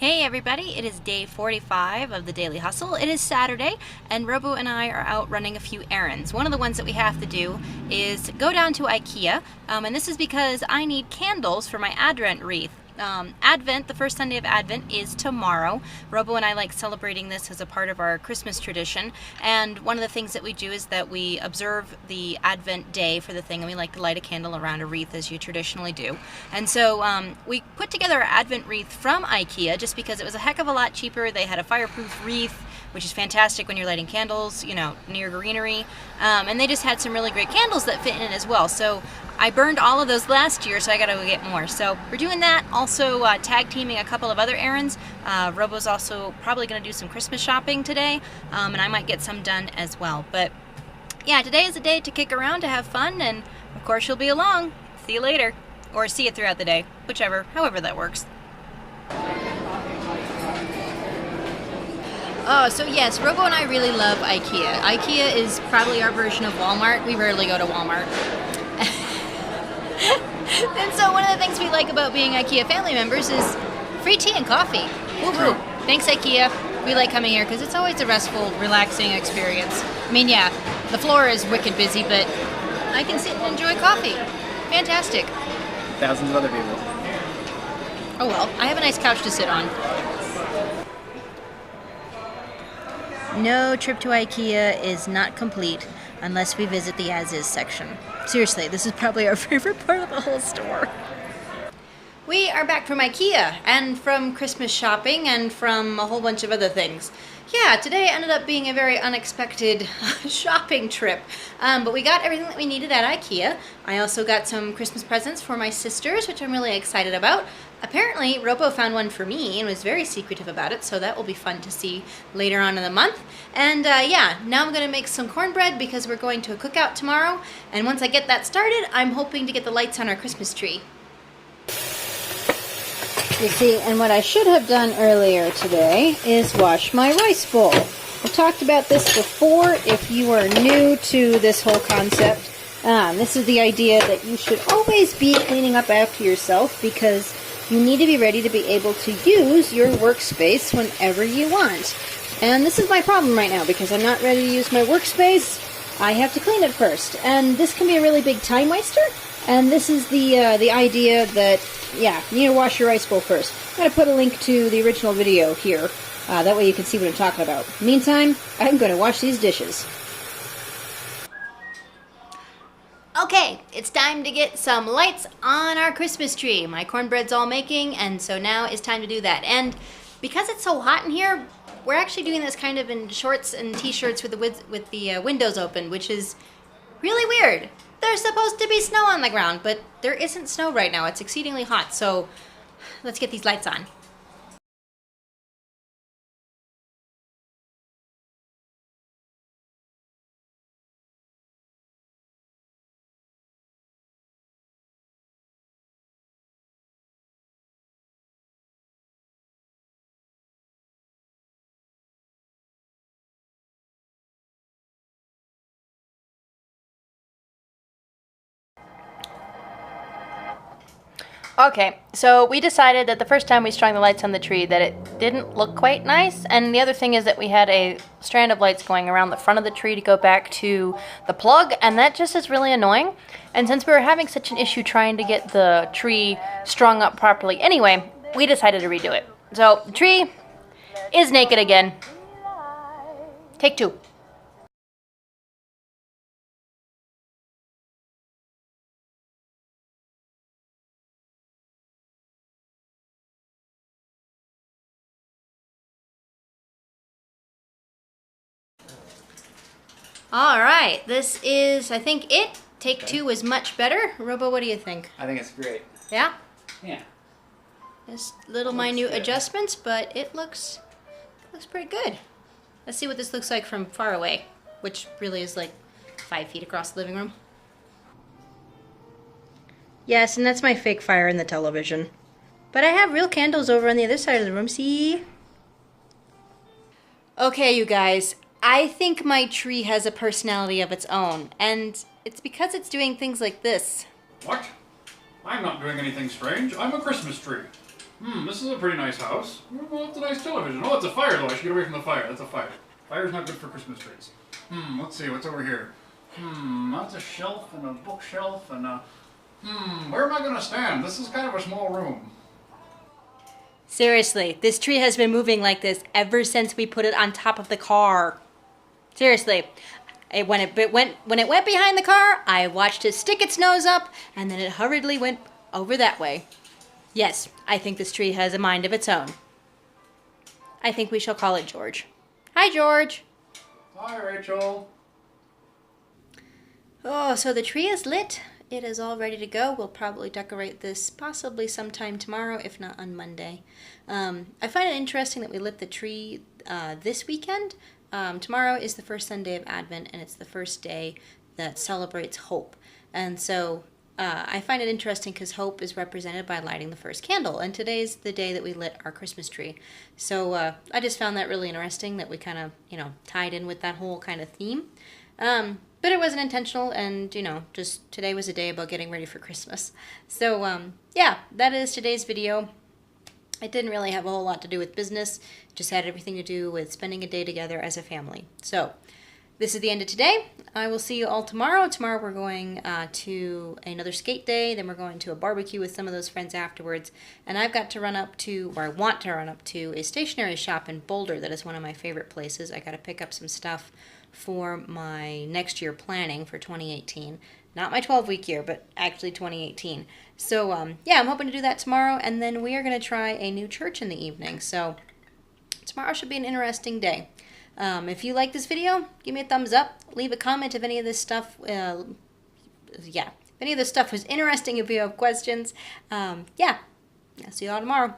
Hey everybody, it is day 45 of the Daily Hustle. It is Saturday, and Robo and I are out running a few errands. One of the ones that we have to do is go down to IKEA, and this is because I need candles for my Advent wreath. Advent, the first Sunday of Advent, is tomorrow. Robo and I like celebrating this as a part of our Christmas tradition, and one of the things that we do is that we observe the Advent day for the thing, and we like to light a candle around a wreath as you traditionally do. And so we put together our Advent wreath from IKEA just because it was a heck of a lot cheaper. They had a fireproof wreath, which is fantastic when you're lighting candles, you know, near greenery, and they just had some really great candles that fit in it as well. So I burned all of those last year, so I gotta go get more. So we're doing that. Also tag teaming a couple of other errands. Robo's also probably gonna do some Christmas shopping today, and I might get some done as well. But yeah, today is a day to kick around, to have fun, and of course you'll be along. See you later. Or see you throughout the day, whichever, however that works. Oh, so yes, Robo and I really love IKEA. IKEA is probably our version of Walmart. We rarely go to Walmart. And so one of the things we like about being IKEA family members is free tea and coffee. Woohoo! Thanks IKEA. We like coming here because it's always a restful, relaxing experience. I mean, yeah, the floor is wicked busy, but I can sit and enjoy coffee. Fantastic. Thousands of other people. Oh well, I have a nice couch to sit on. No trip to IKEA is not complete unless we visit the as-is section. Seriously, this is probably our favorite part of the whole store. We are back from IKEA and from Christmas shopping and from a whole bunch of other things. Yeah, today ended up being a very unexpected shopping trip, but we got everything that we needed at IKEA. I also got some Christmas presents for my sisters, which I'm really excited about. Apparently, Robo found one for me and was very secretive about it, so that will be fun to see later on in the month. And yeah, now I'm going to make some cornbread because we're going to a cookout tomorrow, and once I get that started, I'm hoping to get the lights on our Christmas tree. You see, and what I should have done earlier today is wash my rice bowl. I've talked about this before. If you are new to this whole concept, this is the idea that you should always be cleaning up after yourself because you need to be ready to be able to use your workspace whenever you want. And this is my problem right now because I'm not ready to use my workspace. I have to clean it first. And this can be a really big time waster. And this is the idea that, yeah, you need to wash your rice bowl first. I'm going to put a link to the original video here. That way you can see what I'm talking about. Meantime, I'm going to wash these dishes. Okay, it's time to get some lights on our Christmas tree. My cornbread's all making, and so now it's time to do that. And because it's so hot in here, we're actually doing this kind of in shorts and t-shirts with the windows open, which is really weird. There's supposed to be snow on the ground, but there isn't snow right now. It's exceedingly hot, so let's get these lights on. Okay, so we decided that the first time we strung the lights on the tree that it didn't look quite nice, and the other thing is that we had a strand of lights going around the front of the tree to go back to the plug, and that just is really annoying. And since we were having such an issue trying to get the tree strung up properly anyway, we decided to redo it. So the tree is naked again. Take two. All right, this is, I think, it. Take two was much better. Robo, what do you think? I think it's great. Yeah? Yeah. Just little minute adjustments, but it looks pretty good. Let's see what this looks like from far away, which really is like 5 feet across the living room. Yes, and that's my fake fire in the television. But I have real candles over on the other side of the room, see? Okay, you guys. I think my tree has a personality of its own, and it's because it's doing things like this. What? I'm not doing anything strange. I'm a Christmas tree. This is a pretty nice house. Well, it's a nice television. Oh, it's a fire though. I should get away from the fire. That's a fire. Fire's not good for Christmas trees. Let's see, what's over here? That's a shelf and a bookshelf and a... where am I gonna stand? This is kind of a small room. Seriously, this tree has been moving like this ever since we put it on top of the car. Seriously. When it went behind the car, I watched it stick its nose up, and then it hurriedly went over that way. Yes, I think this tree has a mind of its own. I think we shall call it George. Hi, George. Hi, Rachel. Oh, so the tree is lit. It is all ready to go. We'll probably decorate this possibly sometime tomorrow, if not on Monday. I find it interesting that we lit the tree this weekend. Tomorrow is the first Sunday of Advent, and it's the first day that celebrates hope. And so I find it interesting because hope is represented by lighting the first candle. And today's the day that we lit our Christmas tree. So I just found that really interesting that we kind of, tied in with that whole kind of theme. But it wasn't intentional, and, just today was a day about getting ready for Christmas. So, yeah, that is today's video. It didn't really have a whole lot to do with business. It just had everything to do with spending a day together as a family. So, this is the end of today. I will see you all tomorrow. Tomorrow we're going to another skate day. Then we're going to a barbecue with some of those friends afterwards. And I've got to run up to, or I want to run up to, a stationery shop in Boulder that is one of my favorite places. I got to pick up some stuff for my next year planning for 2018. Not my 12-week year, but actually 2018. So, yeah, I'm hoping to do that tomorrow. And then we are going to try a new church in the evening. So, tomorrow should be an interesting day. If you like this video, give me a thumbs up. Leave a comment if any of this stuff, if any of this stuff was interesting, if you have questions. Yeah, I'll see you all tomorrow.